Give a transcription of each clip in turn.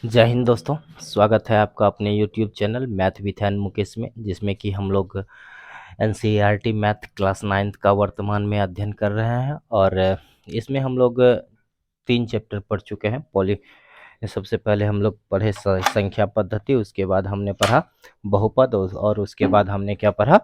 जय हिंद दोस्तों। स्वागत है आपका अपने YouTube channel math with an Mukesh में, जिसमें कि हम लोग NCERT मैथ क्लास 9th का वर्तमान में अध्ययन कर रहे हैं। और इसमें हम लोग 3 चैप्टर पढ़ चुके हैं। सबसे पहले हम लोग पढ़े संख्या पद्धति, उसके बाद हमने पढ़ा बहुपद, और उसके बाद हमने क्या पढ़ा,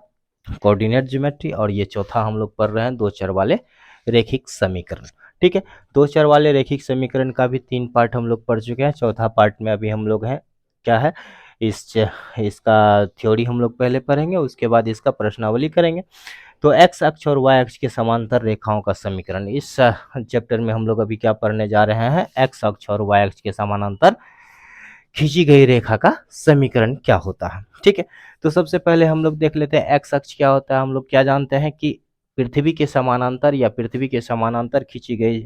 कोऑर्डिनेट ज्योमेट्री। और ये चौथा हम लोग पढ़ रहे हैं दो चर वाले रेखिक समीकरण। ठीक है, दो चर वाले रेखिक समीकरण का भी 3 पार्ट हम लोग पढ़ चुके हैं। चौथा पार्ट में अभी हम लोग हैं, क्या है, इसका थ्योरी हम लोग पहले पढ़ेंगे, उसके बाद इसका प्रश्नावली करेंगे। तो एक्स अक्ष और वाई अक्ष के समांतर रेखाओं का समीकरण, इस चैप्टर में हम लोग अभी क्या पढ़ने जा रहे हैं, एक्स अक्ष और वाई अक्ष के समानांतर खींची गई रेखा का समीकरण क्या होता है। ठीक है, तो सबसे पहले हम लोग देख लेते हैं एक्स अक्ष क्या होता है। हम लोग क्या जानते हैं कि पृथ्वी के समानांतर या पृथ्वी के समानांतर खींची गई,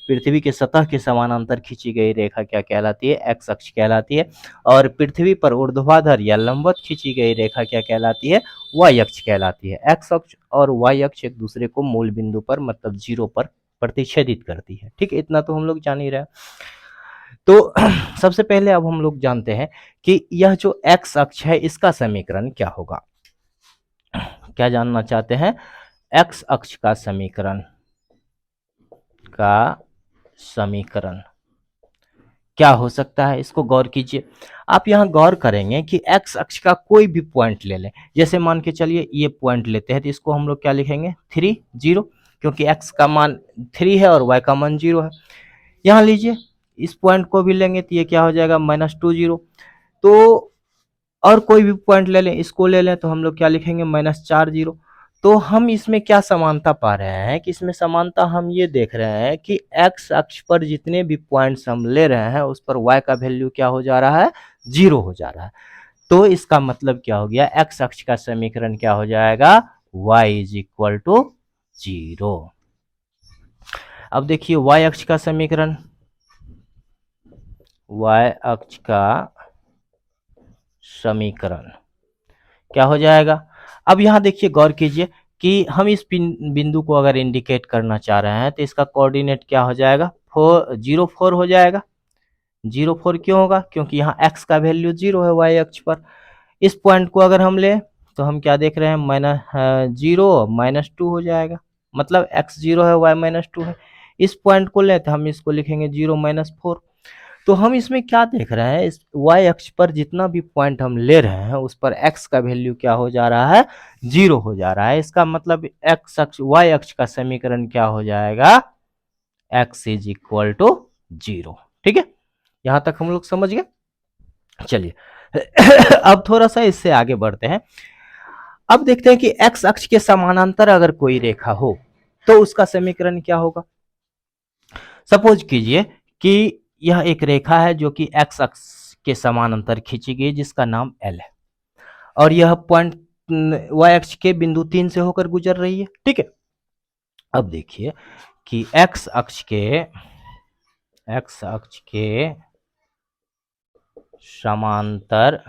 पृथ्वी के सतह के समानांतर खींची गई रेखा क्या कहलाती है, एक्स अक्ष कहलाती है। और पृथ्वी पर ऊर्ध्वाधर या लंबवत खींची गई रेखा क्या कहलाती है, वाई अक्ष कहलाती है। एक्स अक्ष और वाई अक्ष एक दूसरे को मूल बिंदु पर मतलब 0 पर प्रतिच्छेदित करती है। ठीक है, इतना तो हम लोग जान ही रहे हैं। तो सबसे पहले अब हम लोग जानते हैं कि यह जो एक्स अक्ष है इसका समीकरण क्या होगा। क्या जानना चाहते हैं, एक्स अक्ष का समीकरण क्या हो सकता है, इसको गौर कीजिए। आप यहाँ गौर करेंगे कि एक्स अक्ष का कोई भी पॉइंट ले लें, जैसे मान के चलिए ये पॉइंट लेते हैं, तो इसको हम लोग क्या लिखेंगे, 3 0, क्योंकि एक्स का मान 3 है और वाई का मान 0 है। यहाँ लीजिए इस पॉइंट को भी लेंगे तो ये क्या हो जाएगा, -2 0। तो और कोई भी पॉइंट ले लें, इसको ले लें, तो हम लोग क्या लिखेंगे, -4 0। तो हम इसमें क्या समानता पा रहे हैं कि इसमें समानता हम ये देख रहे हैं कि एक्स अक्ष पर जितने भी पॉइंट्स हम ले रहे हैं उस पर वाई का वैल्यू क्या हो जा रहा है, 0 हो जा रहा है। तो इसका मतलब क्या हो गया, एक्स अक्ष का समीकरण क्या हो जाएगा, y = 0। अब देखिए वाई अक्ष का समीकरण, y अक्ष का समीकरण क्या हो जाएगा। अब यहाँ देखिए गौर कीजिए कि हम इस बिंदु को अगर इंडिकेट करना चाह रहे हैं तो इसका कोऑर्डिनेट क्या हो जाएगा, 0 4 हो जाएगा। 0 4 क्यों होगा, क्योंकि यहाँ x का वैल्यू 0 है y अक्ष पर। इस पॉइंट को अगर हम ले तो हम क्या देख रहे हैं, -0 -2 हो जाएगा, मतलब x 0 है y -2 है। इस पॉइंट को ले तो हम इसको लिखेंगे 0 -4। तो हम इसमें क्या देख रहे हैं, इस y अक्ष पर जितना भी पॉइंट हम ले रहे हैं उस पर x का वैल्यू क्या हो जा रहा है, 0 हो जा रहा है। इसका मतलब x अक्ष y अक्ष का समीकरण क्या हो जाएगा, x = 0। ठीक है, यहां तक हम लोग समझ गए। चलिए अब थोड़ा सा इससे आगे बढ़ते हैं। अब देखते हैं कि x अक्ष के समानांतर अगर कोई रेखा हो तो उसका समीकरण क्या होगा। सपोज कीजिए कि यह एक रेखा है जो कि x अक्ष के समानांतर खींची गई, जिसका नाम L है, और यह पॉइंट y अक्ष के बिंदु 3 से होकर गुजर रही है। ठीक है, अब देखिए कि x अक्ष के समांतर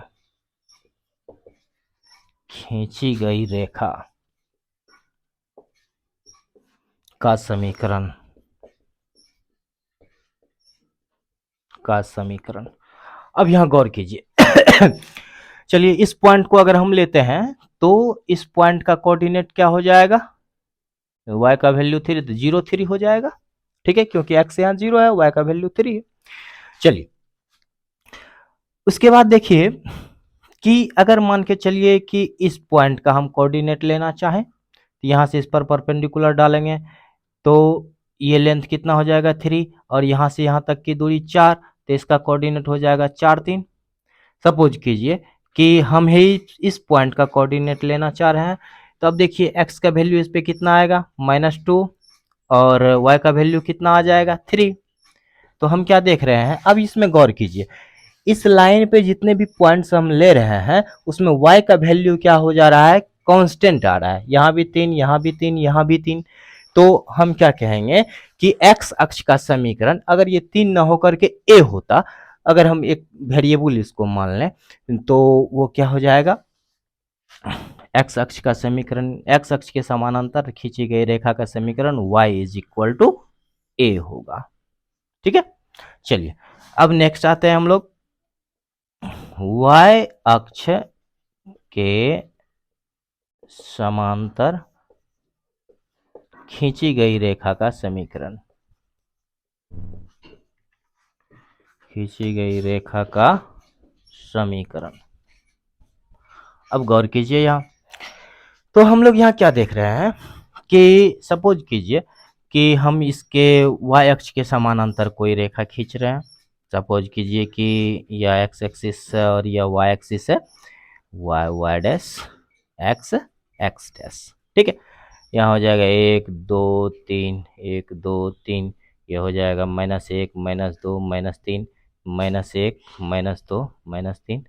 खींची गई रेखा का समीकरण अब यहां गौर कीजिए चलिए इस पॉइंट को अगर हम लेते हैं तो इस पॉइंट का कोऑर्डिनेट क्या हो जाएगा, y का वैल्यू 3, तो 0 3 हो जाएगा। ठीक है, क्योंकि x यहाँ 0 है, y का वैल्यू 3 है। चलिए उसके बाद देखिए कि अगर मान के चलिए कि इस पॉइंट का हम कोऑर्डिनेट लेना चाहें तो यहाँ से इस पर परपेंडिकुलर डालेंगे तो ये लेंथ कितना हो जाएगा, 3, और यहाँ से यहाँ तक की दूरी 4, तो इसका कोऑर्डिनेट हो जाएगा 4 3। सपोज कीजिए कि हम ही इस पॉइंट का कोऑर्डिनेट लेना चाह रहे हैं, तो अब देखिए x का वैल्यू इस पे कितना आएगा, -2, और y का वैल्यू कितना आ जाएगा, 3। तो हम क्या देख रहे हैं, अब इसमें गौर कीजिए, इस लाइन पे जितने भी पॉइंट्स हम ले रहे हैं उसमें y का वैल्यू क्या हो जा रहा है, कांस्टेंट आ रहा है। यहाँ भी 3, यहाँ भी 3, यहाँ भी 3। तो हम क्या कहेंगे कि x अक्ष का समीकरण अगर ये 3 ना होकर के a होता, अगर हम एक वेरिएबल इसको मान लें तो वो क्या हो जाएगा, x अक्ष का समीकरण, x अक्ष के समानांतर खींची गई रेखा का समीकरण y = a होगा। ठीक है, चलिए अब नेक्स्ट आते हैं हम लोग y अक्ष के समांतर खींची गई रेखा का समीकरण, खींची गई रेखा का समीकरण। अब गौर कीजिए यहाँ, तो हम लोग यहाँ क्या देख रहे हैं कि सपोज कीजिए कि हम इसके y अक्ष के समानांतर कोई रेखा खींच रहे हैं। सपोज कीजिए कि यह x एक्सिस है और यह y एक्सिस है, y dash x x dash, ठीक है। यहाँ हो जाएगा 1 2 3 1 2 3, यह हो जाएगा -1 -2 -3 -1 -2 -3,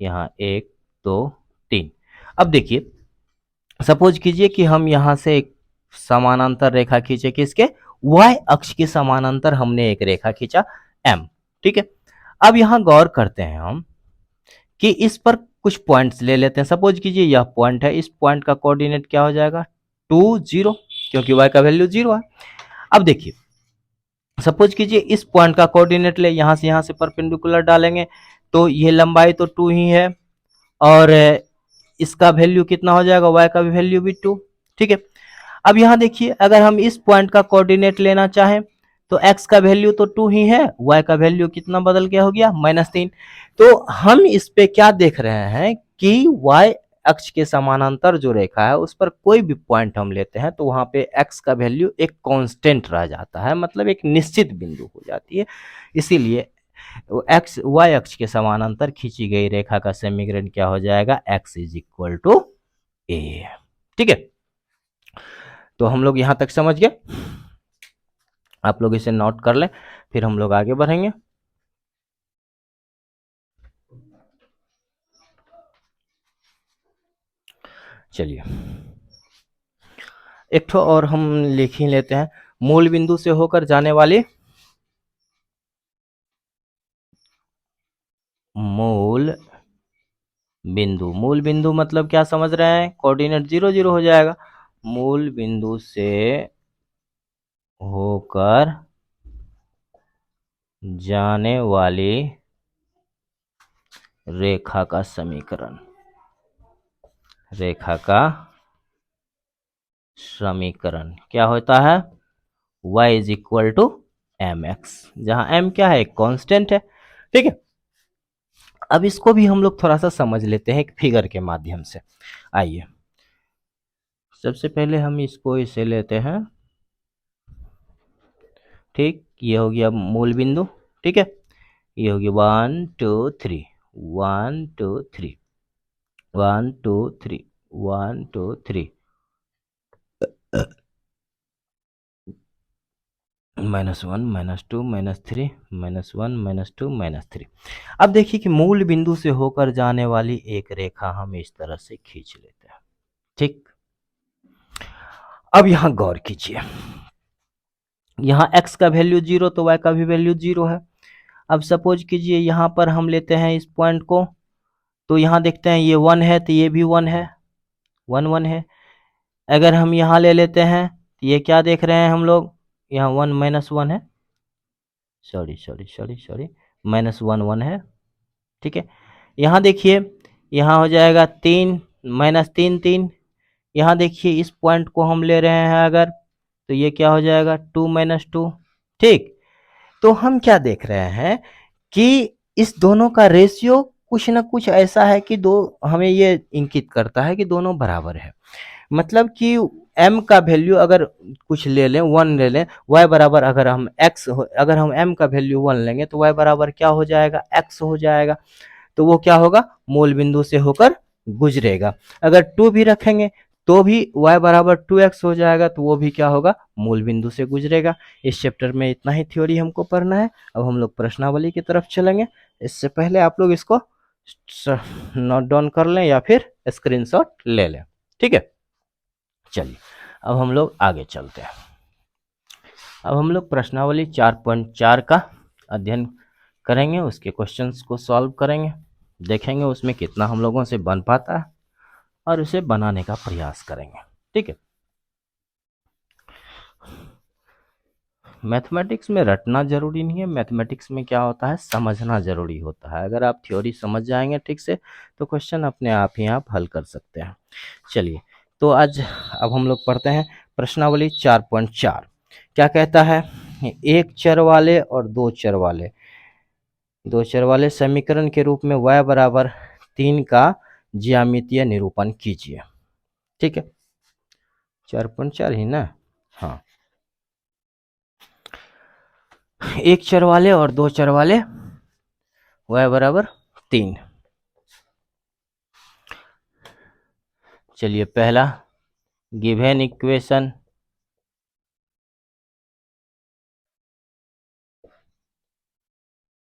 यहाँ 1 2 3। अब देखिए सपोज कीजिए कि हम यहाँ से एक समानांतर रेखा खींचे, किसके y अक्ष के समानांतर हमने एक रेखा खींचा m, ठीक है। अब यहाँ गौर करते हैं हम कि इस पर कुछ पॉइंट्स ले लेते हैं। सपोज कीजिए यह पॉइंट है, इस पॉइंट का कोऑर्डिनेट क्या हो जाएगा 2 0, क्योंकि y का वैल्यू 0 है। अब देखिए सपोज कीजिए इस पॉइंट का कोऑर्डिनेट ले, यहाँ से परपेंडिकुलर डालेंगे तो ये लंबाई तो 2 ही है और इसका वैल्यू कितना हो जाएगा, y का भी वैल्यू भी 2, ठीक है। अब यहाँ देखिए अगर हम इस पॉइंट का कोऑर्डिनेट लेना चाहें तो x का वैल्यू तो 2 ही है, y का वैल्यू कितना बदल के हो गया -3। तो हम इस पे क्या देख रहे हैं कि y अक्ष के समानांतर जो रेखा है उस पर कोई भी पॉइंट हम लेते हैं तो वहां पे x का वैल्यू एक कांस्टेंट रह जाता है, मतलब एक निश्चित बिंदु हो जाती है। इसीलिए एक्स y अक्ष के समानांतर खींची गई रेखा का समीकरण क्या हो जाएगा, x is equal to a, ठीक है। तो हम लोग यहां तक समझ गए, आप लोग इसे नोट कर लें, फिर हम लोग आगे बढ़ेंगे। चलिए एक ठो और हम लिख ही लेते हैं, मूल बिंदु से होकर जाने वाली, मूल बिंदु मतलब क्या समझ रहे हैं, कोऑर्डिनेट 0 0 हो जाएगा। मूल बिंदु से होकर जाने वाली रेखा का समीकरण, रेखा का समीकरण क्या होता है, y is equal to mx, जहां m क्या है, कांस्टेंट है, ठीक है। अब इसको भी हम लोग थोड़ा सा समझ लेते हैं एक फिगर के माध्यम से। आइए सबसे पहले हम इसको इसे लेते हैं, ठीक, ये हो गया मूल बिंदु, ठीक है। ये हो गया 1 2 3 1 2 3 1 2 3 1 2 3 -1 -2 -3 -1 -2 -3। अब देखिए कि मूल बिंदु से होकर जाने वाली एक रेखा हम इस तरह से खींच लेते हैं, ठीक। अब यहां गौर कीजिए, यहाँ x का वैल्यू 0 तो y का भी वैल्यू 0 है। अब सपोज कीजिए यहाँ पर हम लेते हैं इस पॉइंट को, तो यहाँ देखते हैं ये 1 है तो ये भी 1 है, 1 1 है। अगर हम यहाँ ले लेते हैं तो ये क्या देख रहे हैं हम लोग, यहाँ 1 -1 है, सॉरी -1 1 है, ठीक है। यहाँ देखिए यहाँ हो जाएगा 3 -3 3। यहाँ देखिए इस पॉइंट को हम ले रहे हैं अगर, तो ये क्या हो जाएगा 2 -2, ठीक। तो हम क्या देख रहे हैं कि इस दोनों का रेशियो कुछ ना कुछ ऐसा है कि दो, हमें ये इंगित करता है कि दोनों बराबर है। मतलब कि m का वैल्यू अगर कुछ ले लें 1 ले लें, y बराबर अगर हम अगर हम m का वैल्यू 1 लेंगे तो y बराबर क्या हो जाएगा, x हो जाएगा। तो वो क्या होगा, मूल बिंदु से होकर गुजरेगा। अगर 2 भी रखेंगे तो भी y बराबर 2x हो जाएगा, तो वो भी क्या होगा, मूल बिंदु से गुजरेगा। इस चैप्टर में इतना ही थ्योरी हमको पढ़ना है। अब हम लोग प्रश्नावली की तरफ चलेंगे। इससे पहले आप लोग इसको नोट डाउन कर लें या फिर स्क्रीनशॉट ले लें, ठीक है। चलिए अब हम लोग आगे चलते हैं। अब हम लोग प्रश्नावली 4.4 का अध्ययन करेंगे, उसके क्वेश्चंस को सॉल्व करेंगे, देखेंगे उसमें कितना हम लोगों से बन पाता है और उसे बनाने का प्रयास करेंगे, ठीक है। मैथमेटिक्स में रटना जरूरी नहीं है, मैथमेटिक्स में क्या होता है, समझना जरूरी होता है। अगर आप थ्योरी समझ जाएंगे ठीक से तो क्वेश्चन अपने आप ही आप हल कर सकते हैं। चलिए, तो आज अब हम लोग पढ़ते हैं प्रश्नावली 4.4। क्या कहता है, एक चर वाले और दो चर वाले समीकरण के रूप में y बराबर 3 का ज्यामितीय निरूपण कीजिए। ठीक है, 4.4 ही ना। हाँ, एक चर वाले और दो चर वाले y बराबर 3। चलिए, पहला गिवन इक्वेशन,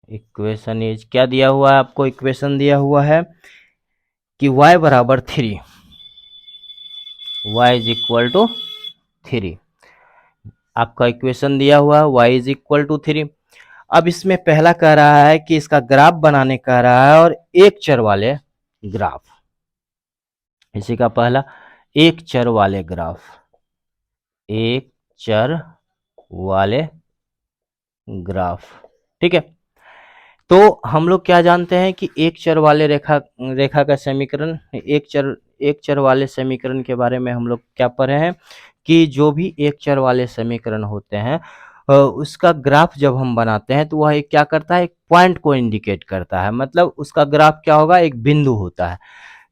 इक्वेशन इज, क्या दिया हुआ है आपको, इक्वेशन दिया हुआ है कि y बराबर 3, y इज इक्वल टू 3। आपका इक्वेशन दिया हुआ है y इज इक्वल टू 3। अब इसमें पहला कह रहा है कि इसका ग्राफ बनाने कह रहा है, और एक चर वाले ग्राफ, इसी का पहला एक चर वाले ग्राफ, एक चर वाले ग्राफ। ठीक है, तो हम लोग क्या जानते हैं कि एक चर वाले रेखा रेखा का समीकरण, एक चर वाले समीकरण के बारे में हम लोग क्या पढ़े हैं कि जो भी एक चर वाले समीकरण होते हैं उसका ग्राफ जब हम बनाते हैं तो वह एक क्या करता है, एक पॉइंट को इंडिकेट करता है। मतलब उसका ग्राफ क्या होगा, एक बिंदु होता है।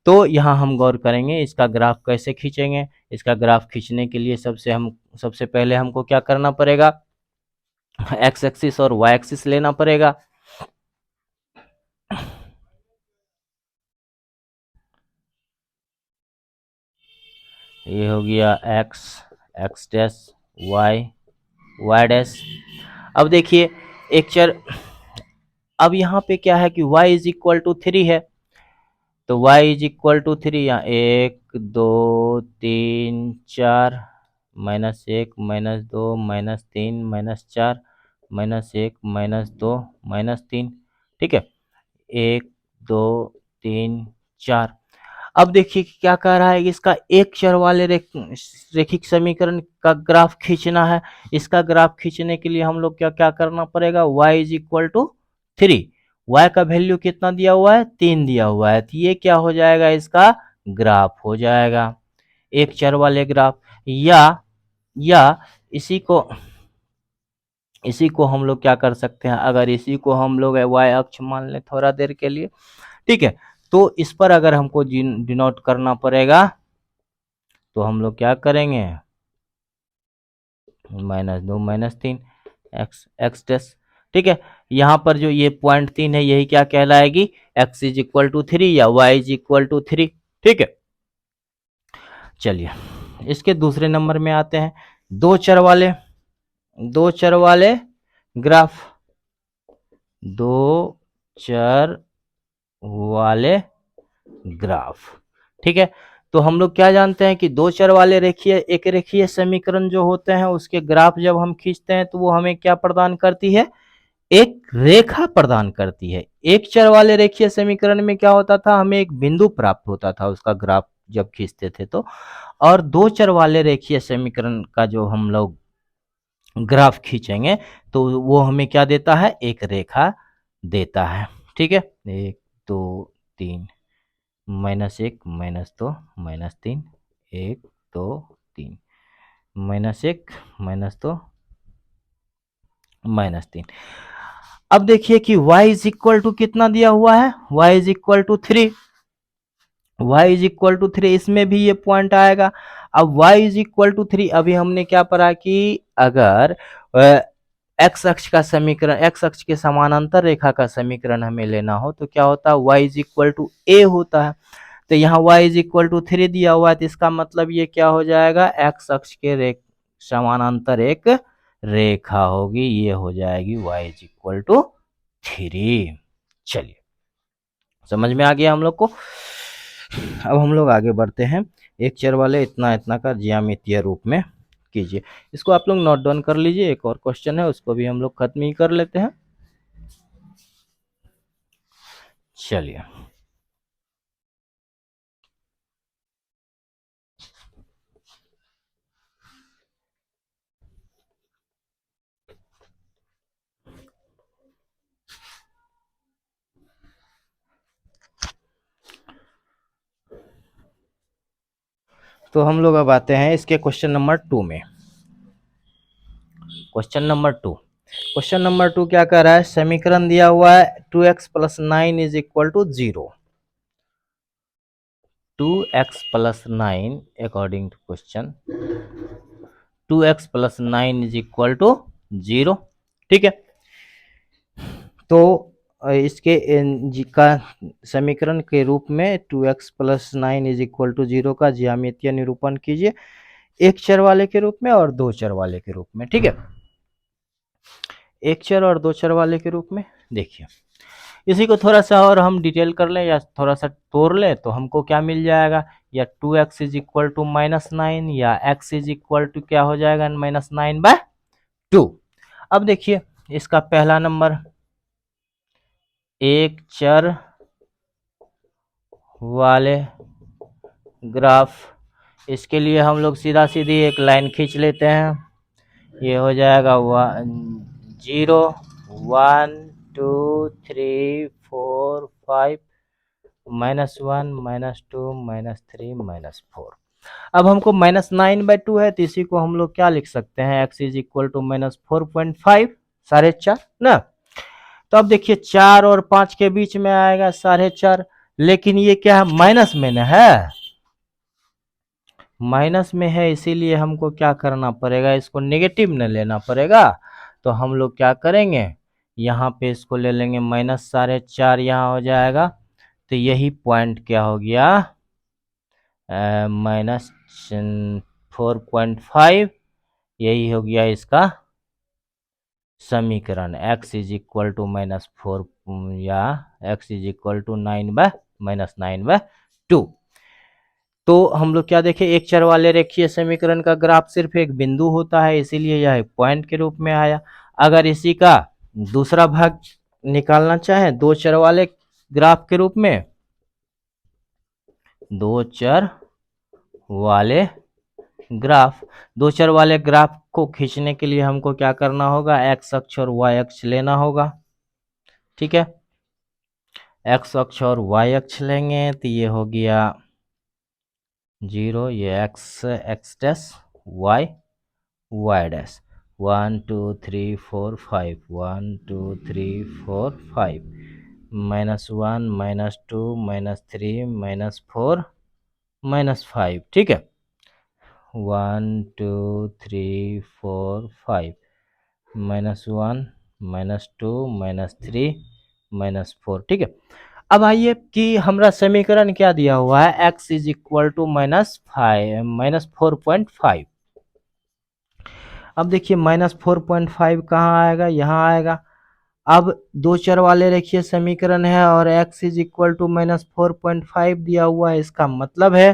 तो यहाँ हम गौर करेंगे इसका ग्राफ कैसे खींचेंगे। इसका ग्राफ खींचने के लिए सबसे पहले हमको क्या करना पड़ेगा, एक्स एक्सिस और वाई एक्सिस लेना पड़ेगा। ये हो गया X, X dash, Y, Y dash. अब देखिए एक चर, अब यहाँ पे क्या है कि y इज इक्वल टू 3 है, तो y इज इक्वल टू 3, यहाँ 1 2 3 4, -1 -2 -3 -4 -1 -2 -3। ठीक है, 1 2 3 4। अब देखिए कि क्या कह रहा है कि इसका एक चर वाले रेखिक समीकरण का ग्राफ खींचना है। इसका ग्राफ खींचने के लिए हम लोग क्या क्या करना पड़ेगा, y is equal to 3, y का वैल्यू कितना दिया हुआ है, 3 दिया हुआ है, तो ये क्या हो जाएगा, इसका ग्राफ हो जाएगा, एक चर वाले ग्राफ। या इसी को हम लोग क्या कर सकते हैं, अगर इसी को हम लोग y अक्ष मान लें थोड़ा देर के लिए, ठीक है, तो इस पर अगर हमको डिनोट करना पड़ेगा तो हम लोग क्या करेंगे, -2 -3 एक्स एक्स डैश। ठीक है, यहाँ पर जो ये पॉइंट 3 है यही क्या कहलाएगी, x इज इक्वल टू 3 या y इज इक्वल टू 3। ठीक है, चलिए इसके दूसरे नंबर में आते हैं, दो चर वाले ग्राफ, दो चर वाले ग्राफ। ठीक है, तो हम लोग क्या जानते हैं कि दो चर वाले एक रेखीय समीकरण जो होते हैं उसके ग्राफ जब हम खींचते हैं तो वो हमें क्या प्रदान करती है, एक रेखा प्रदान करती है। एक चर वाले रेखीय समीकरण में क्या होता था, हमें एक बिंदु प्राप्त होता था उसका ग्राफ जब खींचते थे तो, और दो चर वाले रेखीय समीकरण का जो हम लोग ग्राफ खींचेंगे तो वो हमें क्या देता है, एक रेखा देता है। ठीक है, 1 2 3, -1 -2 -3, 1 2 3, -1 -2 -3। अब देखिए कि y इज इक्वल टू कितना दिया हुआ है, y is equal to 3, y is equal to 3, इसमें भी ये पॉइंट आएगा। अब y इज इक्वल टू 3, अभी हमने क्या पढ़ा कि अगर एक्स अक्ष का समीकरण, एक्स अक्ष के समानांतर रेखा का समीकरण हमें लेना हो तो क्या होता है, y is equal to a होता है। तो यहाँ y इज इक्वल टू 3 दिया हुआ है, तो इसका मतलब ये क्या हो जाएगा, एक्स अक्ष के समानांतर एक रेखा होगी, ये हो जाएगी y इज इक्वल टू 3। चलिए, समझ में आ गया हम लोग को। अब हम लोग आगे बढ़ते हैं, एक चर वाले इतना इतना का ज्यामितीय रूप में कीजिए। इसको आप लोग नोट डाउन कर लीजिए, एक और क्वेश्चन है उसको भी हम लोग खत्म ही कर लेते हैं। चलिए, तो हम लोग अब आते हैं इसके क्वेश्चन नंबर 2 में। क्वेश्चन नंबर टू क्या कर रहा है, समीकरण दिया हुआ है 2x plus 9 is equal to 0। 2x plus 9 according to question 2x plus 9 is equal to 0। ठीक है, तो इसके का समीकरण के रूप में 2x plus 9 is equal to 0 का ज्यामितीय निरूपण कीजिए, एक चर वाले के रूप में और दो चर वाले के रूप में। ठीक है, एक चर और दो चर वाले के रूप में। देखिए इसी को थोड़ा सा और हम डिटेल कर लें या थोड़ा सा तोड़ लें तो हमको क्या मिल जाएगा, या 2x इज इक्वल टू -9 या x इज इक्वल टू क्या हो जाएगा -9/2। अब देखिए इसका पहला नंबर एक चर वाले ग्राफ, इसके लिए हम लोग सीधा सीधी एक लाइन खींच लेते हैं। ये हो जाएगा 0 1 2 3 4 5 -1 -2 -3 -4। अब हमको -9/2 है तो इसी को हम लोग क्या लिख सकते हैं, x इज इक्वल टू -4.5 4.5 ना। तो अब देखिए 4 और 5 के बीच में आएगा 4.5, लेकिन ये क्या है, माइनस में न है, माइनस में है, इसीलिए हमको क्या करना पड़ेगा, इसको नेगेटिव न लेना पड़ेगा। तो हम लोग क्या करेंगे, यहाँ पे इसको ले लेंगे -4.5, यहाँ हो जाएगा। तो यही पॉइंट क्या हो गया, -4.5, यही हो गया इसका समीकरण। x इज इक्वल टू -4 या x इज इक्वल टू -9/2। तो हम लोग क्या देखें, एक चर वाले रेखीय समीकरण का ग्राफ सिर्फ एक बिंदु होता है, इसीलिए यह एक पॉइंट के रूप में आया। अगर इसी का दूसरा भाग निकालना चाहें दो चर वाले ग्राफ के रूप में, दो चर वाले ग्राफ, दो चर वाले ग्राफ को खींचने के लिए हमको क्या करना होगा, x अक्ष और y अक्ष लेना होगा। ठीक है, x अक्ष और y अक्ष लेंगे तो ये हो गया 0, ये x डैश y डैश 1 2 3 4 5 1 2 3 4 5 -1 -2 -3 -4 -5। ठीक है, 1 2 3 4 5 -1 -2 -3 -4। ठीक है, अब आइए कि हमारा समीकरण क्या दिया हुआ है, x इज इक्वल टू -4.5। अब देखिए -4.5 कहाँ आएगा, यहाँ आएगा। अब दो चर वाले रेखीय समीकरण है और x इज इक्वल टू -4.5 दिया हुआ है, इसका मतलब है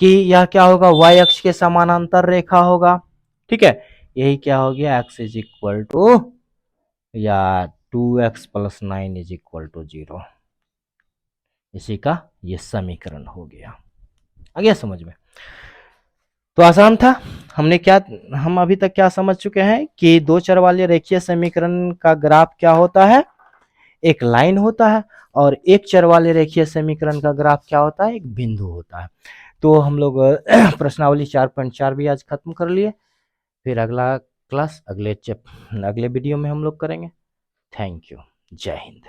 कि यह क्या होगा, y अक्ष के समानांतर रेखा होगा। ठीक है, यही क्या हो गया, x इज इक्वल टू या 2x plus 9 is equal to 0, इसी का ये समीकरण हो गया। आ गया समझ में? तो आसान था। हम अभी तक क्या समझ चुके हैं कि दो चर वाले रेखीय समीकरण का ग्राफ क्या होता है, एक लाइन होता है, और एक चर वाले रेखीय समीकरण का ग्राफ क्या होता है, एक बिंदु होता है। तो हम लोग प्रश्नावली 4.4 भी आज खत्म कर लिए। फिर अगला क्लास अगले वीडियो में हम लोग करेंगे। थैंक यू, जय हिंद।